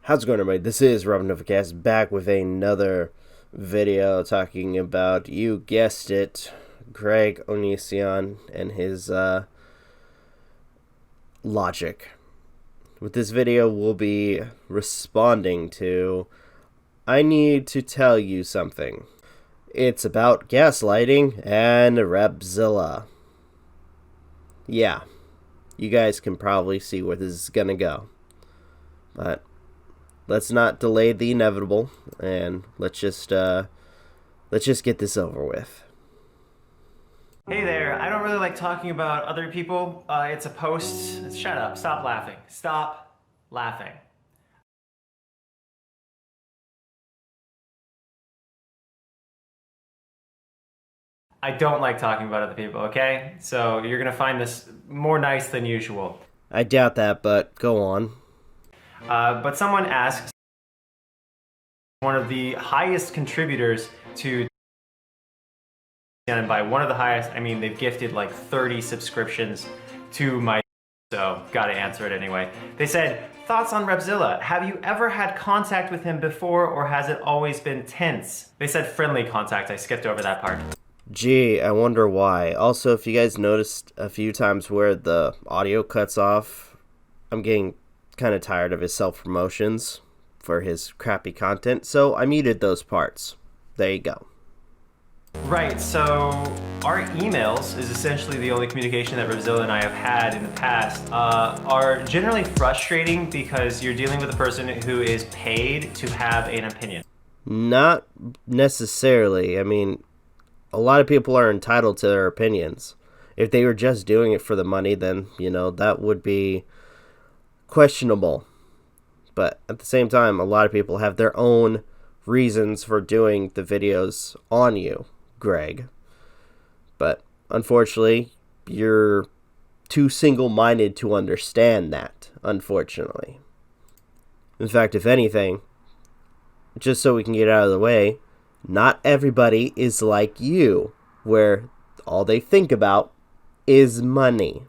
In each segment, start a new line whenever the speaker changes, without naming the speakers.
How's it going, everybody? This is Novakast back with another video talking about, you guessed it, Onision and his logic. With this video, we'll be responding to, I need to tell you something. It's about gaslighting and Rapzilla. Yeah, you guys can probably see where this is gonna go. But let's not delay the inevitable, and let's just get this over with.
Hey there, I don't really like talking about other people. It's a post. Shut up, stop laughing. Stop laughing. I don't like talking about other people, okay? So you're gonna find this more nice than usual.
I doubt that, but go on.
But someone asks, one of the highest contributors to, and by one of the highest, I mean they've gifted like 30 subscriptions to my, so gotta answer it anyway. They said, thoughts on Rapzilla? Have you ever had contact with him before, or has it always been tense? They said friendly contact, I skipped over that part.
Gee, I wonder why. Also, if you guys noticed a few times where the audio cuts off, I'm getting kind of tired of his self-promotions for his crappy content, so I muted those parts. There you go.
Right, so our emails is essentially the only communication that Rapzilla and I have had in the past, are generally frustrating because you're dealing with a person who is paid to have an opinion.
Not necessarily. I mean, a lot of people are entitled to their opinions. If they were just doing it for the money, then, you know, that would be questionable. But at the same time, a lot of people have their own reasons for doing the videos on you, Greg. But unfortunately, you're too single-minded to understand that, unfortunately. In fact, if anything, just so we can get out of the way, not everybody is like you, where all they think about is money.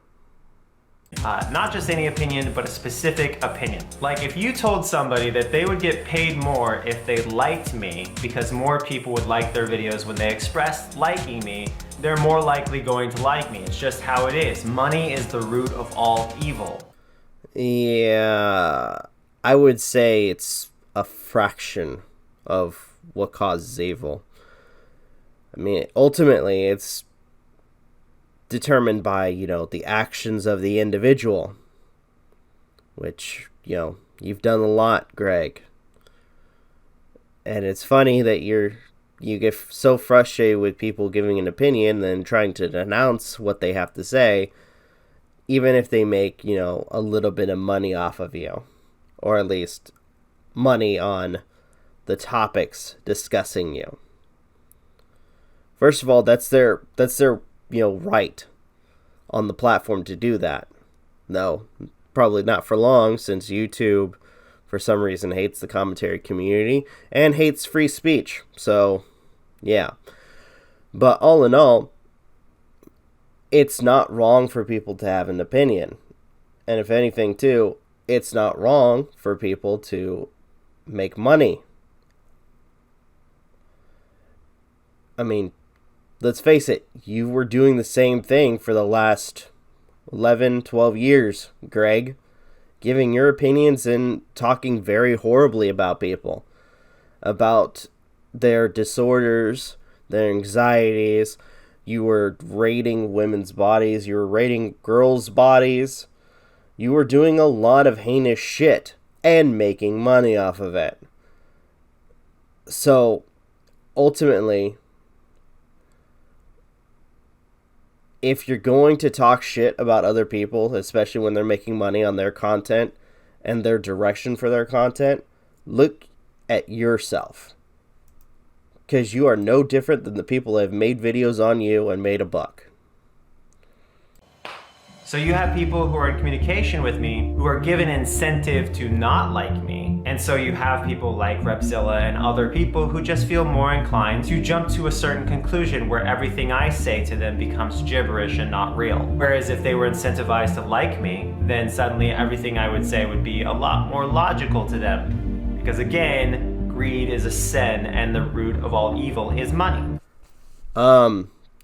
Not just any opinion, but a specific opinion. Like if you told somebody that they would get paid more if they liked me because more people would like their videos when they expressed liking me, they're more likely going to like me. It's just how it is. Money is the root of all evil.
Yeah, I would say it's a fraction of what causes evil. I mean, ultimately, it's determined by, you know, the actions of the individual, which, you know, you've done a lot, Greg. And it's funny that you get so frustrated with people giving an opinion and trying to denounce what they have to say, even if they make, you know, a little bit of money off of you, or at least money on the topics discussing you. First of all, that's their right on the platform to do that. No, probably not for long, since YouTube for some reason hates the commentary community and hates free speech. So, yeah. But all in all, it's not wrong for people to have an opinion. And if anything too, it's not wrong for people to make money. I mean, let's face it, you were doing the same thing for the last 11, 12 years, Greg. Giving your opinions and talking very horribly about people. About their disorders, their anxieties. You were rating women's bodies. You were rating girls' bodies. You were doing a lot of heinous shit and making money off of it. So, ultimately, if you're going to talk shit about other people, especially when they're making money on their content and their direction for their content, look at yourself. Because you are no different than the people that have made videos on you and made a buck.
So you have people who are in communication with me who are given incentive to not like me. And so you have people like Repzilla and other people who just feel more inclined to jump to a certain conclusion where everything I say to them becomes gibberish and not real. Whereas if they were incentivized to like me, then suddenly everything I would say would be a lot more logical to them. Because again, greed is a sin and the root of all evil is money.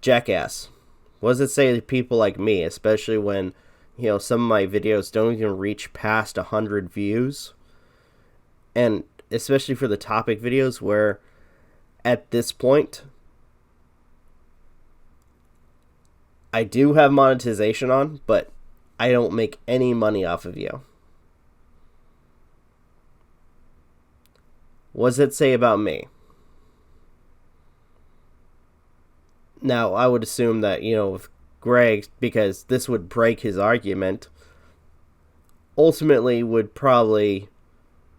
Jackass. What does it say to people like me, especially when, some of my videos don't even reach past 100 views? And especially for the topic videos where, at this point, I do have monetization on, but I don't make any money off of you. What does it say about me? Now, I would assume that, with Greg, because this would break his argument, ultimately would probably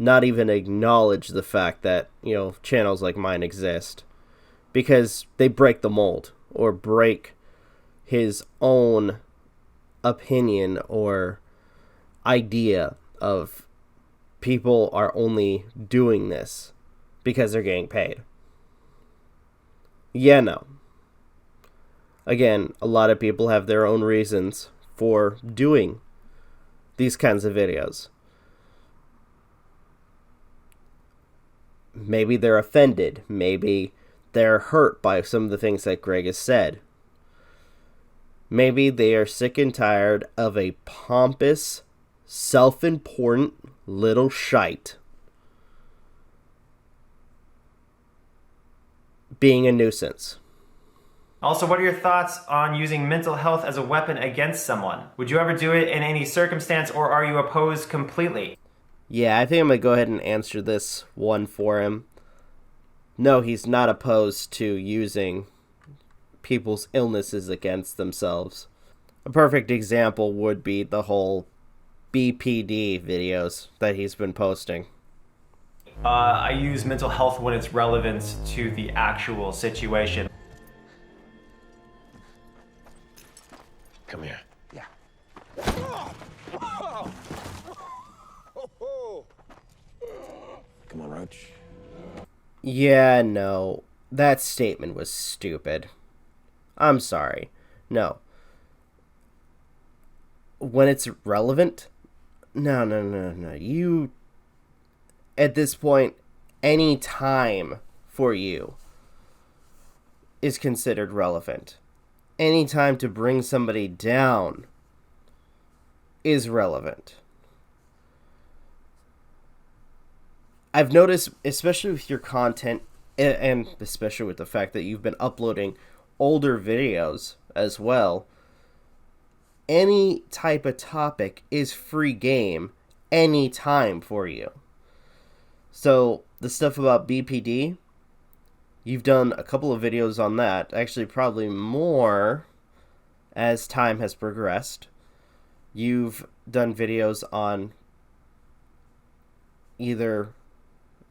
not even acknowledge the fact that, channels like mine exist. Because they break the mold, or break his own opinion or idea of people are only doing this because they're getting paid. Yeah, no. Again, a lot of people have their own reasons for doing these kinds of videos. Maybe they're offended. Maybe they're hurt by some of the things that Greg has said. Maybe they are sick and tired of a pompous, self-important little shite being a nuisance.
Also, what are your thoughts on using mental health as a weapon against someone? Would you ever do it in any circumstance, or are you opposed completely?
Yeah, I think I'm going to go ahead and answer this one for him. No, he's not opposed to using people's illnesses against themselves. A perfect example would be the whole BPD videos that he's been posting.
I use mental health when it's relevant to the actual situation.
Come here.
Yeah.
Come on, Roach.
Yeah, no. That statement was stupid. I'm sorry. No. When it's relevant? No. You, at this point, any time for you is considered relevant. Any time to bring somebody down is relevant. I've noticed, especially with your content, and especially with the fact that you've been uploading older videos as well, any type of topic is free game any time for you. So, the stuff about BPD, you've done a couple of videos on that, actually probably more as time has progressed. You've done videos on either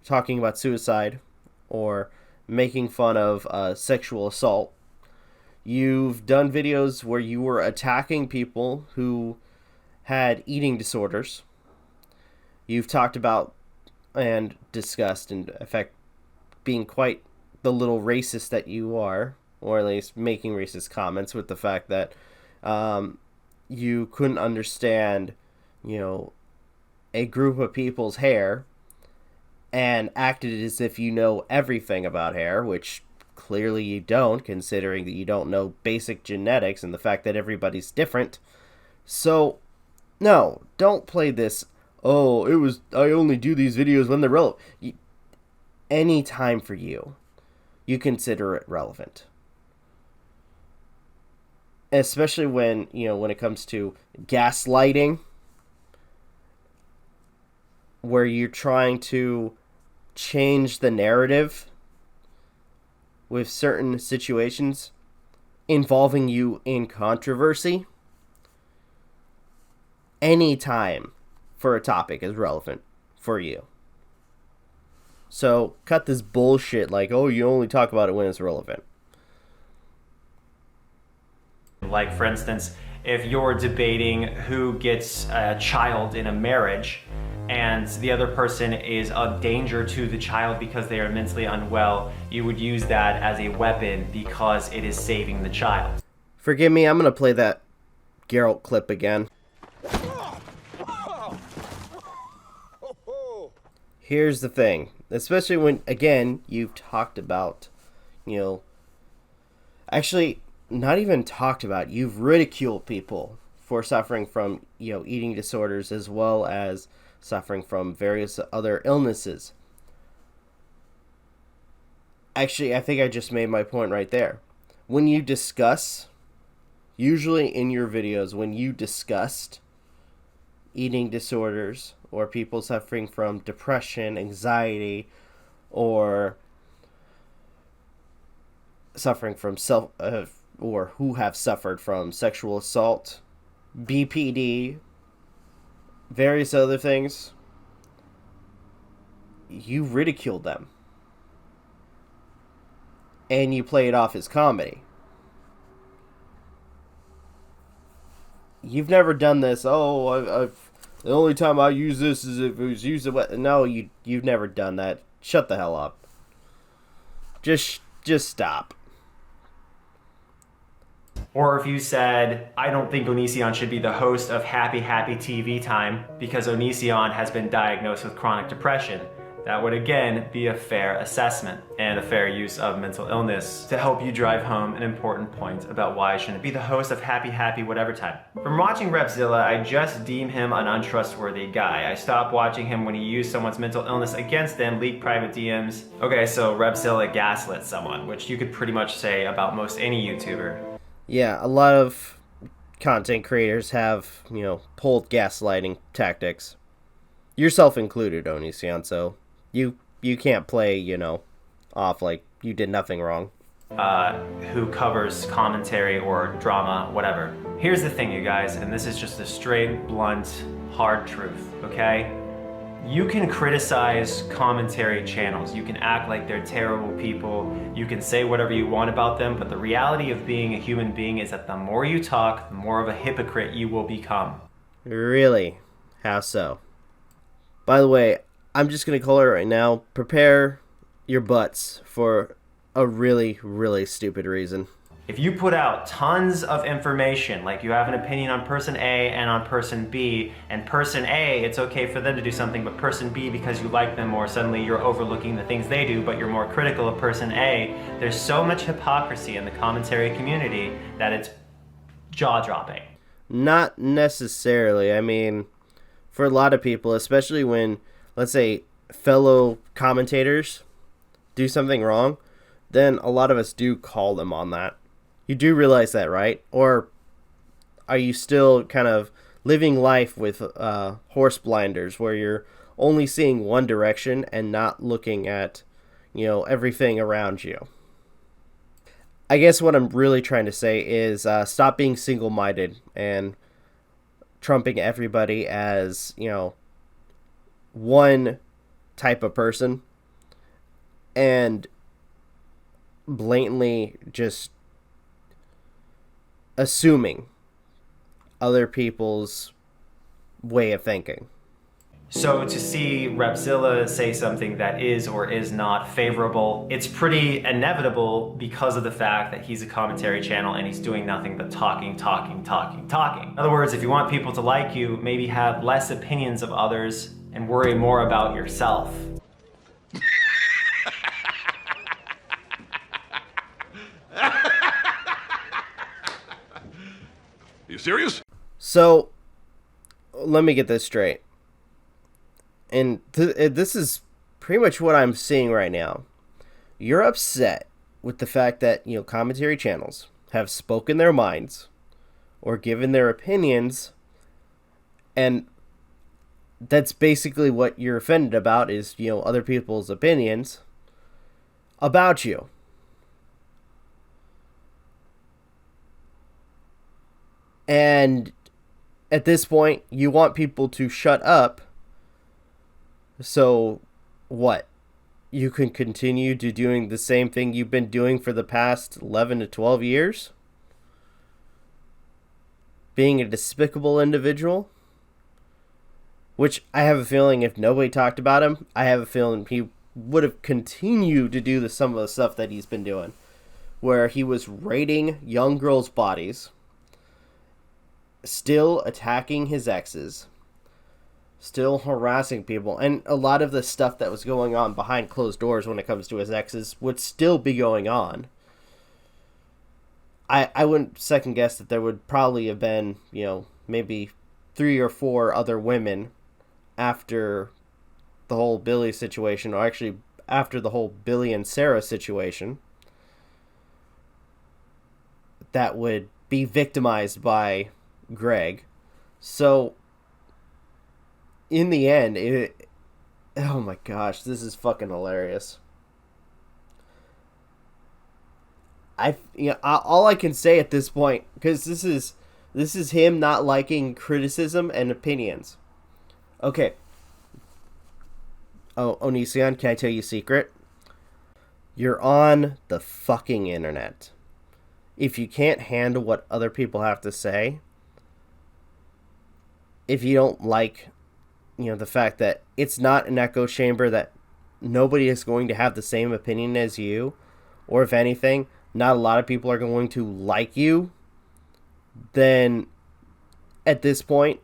talking about suicide or making fun of sexual assault. You've done videos where you were attacking people who had eating disorders. You've talked about and discussed, in fact, being quite the little racist that you are, or at least making racist comments with the fact that you couldn't understand, a group of people's hair and acted as if you know everything about hair, which clearly you don't, considering that you don't know basic genetics and the fact that everybody's different. So, no, don't play this, I only do these videos when they're relevant. Any time for you, you consider it relevant. Especially when, when it comes to gaslighting, where you're trying to change the narrative with certain situations involving you in controversy. Any time for a topic is relevant for you. So cut this bullshit like, you only talk about it when it's relevant.
Like, for instance, if you're debating who gets a child in a marriage and the other person is a danger to the child because they are mentally unwell, you would use that as a weapon because it is saving the child.
Forgive me, I'm going to play that Geralt clip again. Here's the thing, especially when, again, you've talked about, actually, not even talked about, you've ridiculed people for suffering from, eating disorders as well as suffering from various other illnesses. Actually, I think I just made my point right there. When you discuss, usually in your videos, when you discussed eating disorders or people suffering from depression, anxiety, or suffering from or who have suffered from sexual assault, BPD, various other things, you ridicule them. And you play it off as comedy. You've never done this, the only time I use this is if it was used. No, you've never done that. Shut the hell up. Just stop.
Or if you said, I don't think Onision should be the host of Happy TV Time because Onision has been diagnosed with chronic depression. That would again be a fair assessment and a fair use of mental illness to help you drive home an important point about why I shouldn't be the host of Happy Whatever Time. From watching Repzilla, I just deem him an untrustworthy guy. I stopped watching him when he used someone's mental illness against them, leaked private DMs. Okay, so Repzilla gaslit someone, which you could pretty much say about most any YouTuber.
Yeah, a lot of content creators have, pulled gaslighting tactics. Yourself included, Onision, so you can't play, off like you did nothing wrong.
Who covers commentary or drama, whatever. Here's the thing, you guys, and this is just a straight, blunt, hard truth, okay? You can criticize commentary channels. You can act like they're terrible people. You can say whatever you want about them, but the reality of being a human being is that the more you talk, the more of a hypocrite you will become.
Really? How so? By the way, I'm just going to call it right now. Prepare your butts for a really, really stupid reason.
If you put out tons of information, like you have an opinion on person A and on person B, and person A, it's okay for them to do something, but person B, because you like them more, suddenly you're overlooking the things they do, but you're more critical of person A, there's so much hypocrisy in the commentary community that it's jaw-dropping.
Not necessarily. I mean, for a lot of people, especially when, let's say, fellow commentators do something wrong, then a lot of us do call them on that. You do realize that, right? Or are you still kind of living life with horse blinders where you're only seeing one direction and not looking at, everything around you? I guess what I'm really trying to say is stop being single-minded and trumping everybody as, one type of person and blatantly just assuming other people's way of thinking.
So to see Repzilla say something that is or is not favorable, it's pretty inevitable because of the fact that he's a commentary channel and he's doing nothing but talking. In other words, if you want people to like you, maybe have less opinions of others and worry more about yourself.
You serious?
So, let me get this straight. And this is pretty much what I'm seeing right now. You're upset with the fact that, commentary channels have spoken their minds or given their opinions, and that's basically what you're offended about is, other people's opinions about you. And at this point, you want people to shut up. So, what? You can continue to doing the same thing you've been doing for the past 11 to 12 years? being a despicable individual, which I have a feeling if nobody talked about him, I have a feeling he would have continued to do some of the stuff that he's been doing, where he was raiding young girls' bodies, still attacking his exes, still harassing people, and a lot of the stuff that was going on behind closed doors when it comes to his exes would still be going on. I wouldn't second guess that there would probably have been, maybe 3 or 4 other women after the whole Billy situation, or actually after the whole Billy and Sarah situation, that would be victimized by Greg. So in the end, oh my gosh, this is fucking hilarious. All I can say at this point, because this is him not liking criticism and opinions. Okay. Oh, Onision, can I tell you a secret? You're on the fucking internet. If you can't handle what other people have to say, if you don't like, the fact that it's not an echo chamber, that nobody is going to have the same opinion as you, or if anything, not a lot of people are going to like you, then at this point,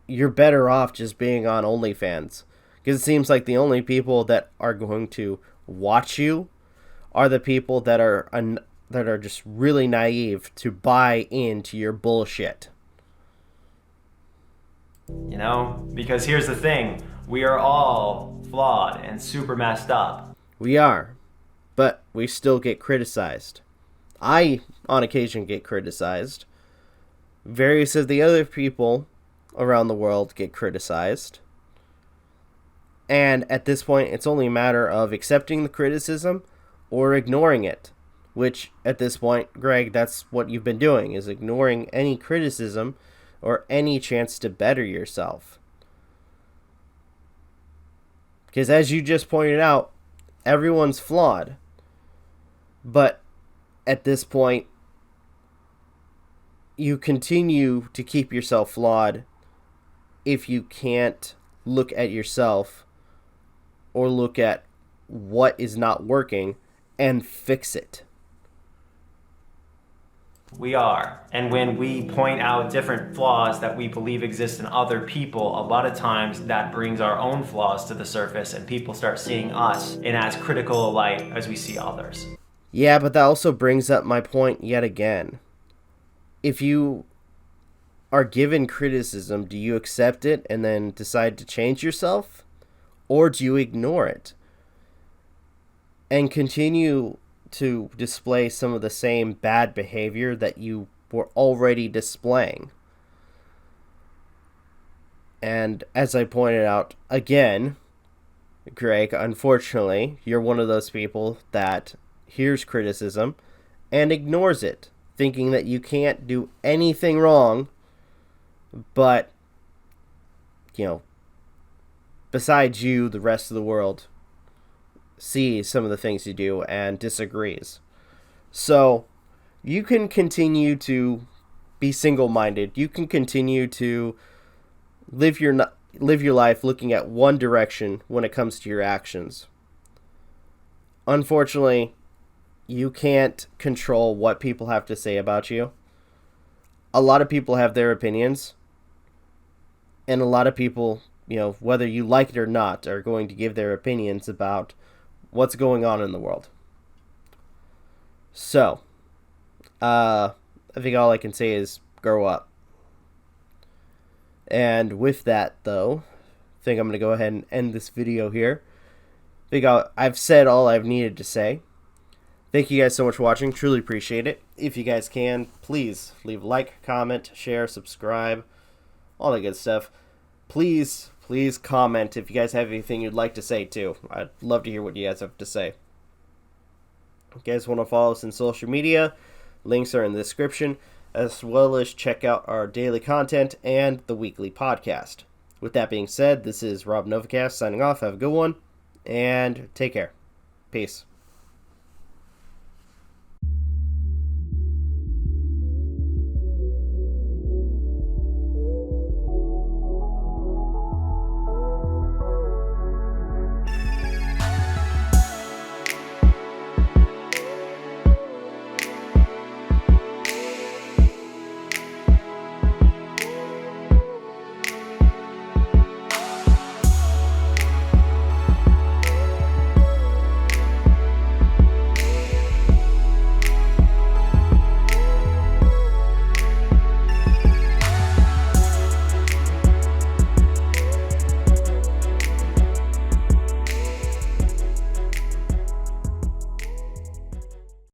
you're better off just being on OnlyFans. Because it seems like the only people that are going to watch you are the people that are just really naive to buy into your bullshit.
Because here's the thing. We are all flawed and super messed up.
We are. But we still get criticized. I, on occasion, get criticized. Various of the other people around the world get criticized. And at this point, it's only a matter of accepting the criticism or ignoring it. Which, at this point, Greg, that's what you've been doing, is ignoring any criticism or any chance to better yourself. Because as you just pointed out, everyone's flawed. But at this point, you continue to keep yourself flawed if you can't look at yourself or look at what is not working and fix it.
We are. And when we point out different flaws that we believe exist in other people, a lot of times that brings our own flaws to the surface and people start seeing us in as critical a light as we see others.
Yeah, but that also brings up my point yet again. If you are given criticism, do you accept it and then decide to change yourself? Or do you ignore it and continue to display some of the same bad behavior that you were already displaying? And as I pointed out again, Greg, unfortunately, you're one of those people that hears criticism and ignores it, thinking that you can't do anything wrong, but, besides you, the rest of the world sees some of the things you do and disagrees. So, you can continue to be single-minded. You can continue to live your life looking at one direction when it comes to your actions. Unfortunately, you can't control what people have to say about you. A lot of people have their opinions. And a lot of people, whether you like it or not, are going to give their opinions about what's going on in the world. So, I think all I can say is grow up. And with that, though, I think I'm going to go ahead and end this video here. I think I've said all I've needed to say. Thank you guys so much for watching. Truly appreciate it. If you guys can, please leave a like, comment, share, subscribe, all that good stuff. Please comment if you guys have anything you'd like to say too. I'd love to hear what you guys have to say. If you guys want to follow us on social media, links are in the description, as well as check out our daily content and the weekly podcast. With that being said, this is Rob Novakast signing off. Have a good one, and take care. Peace.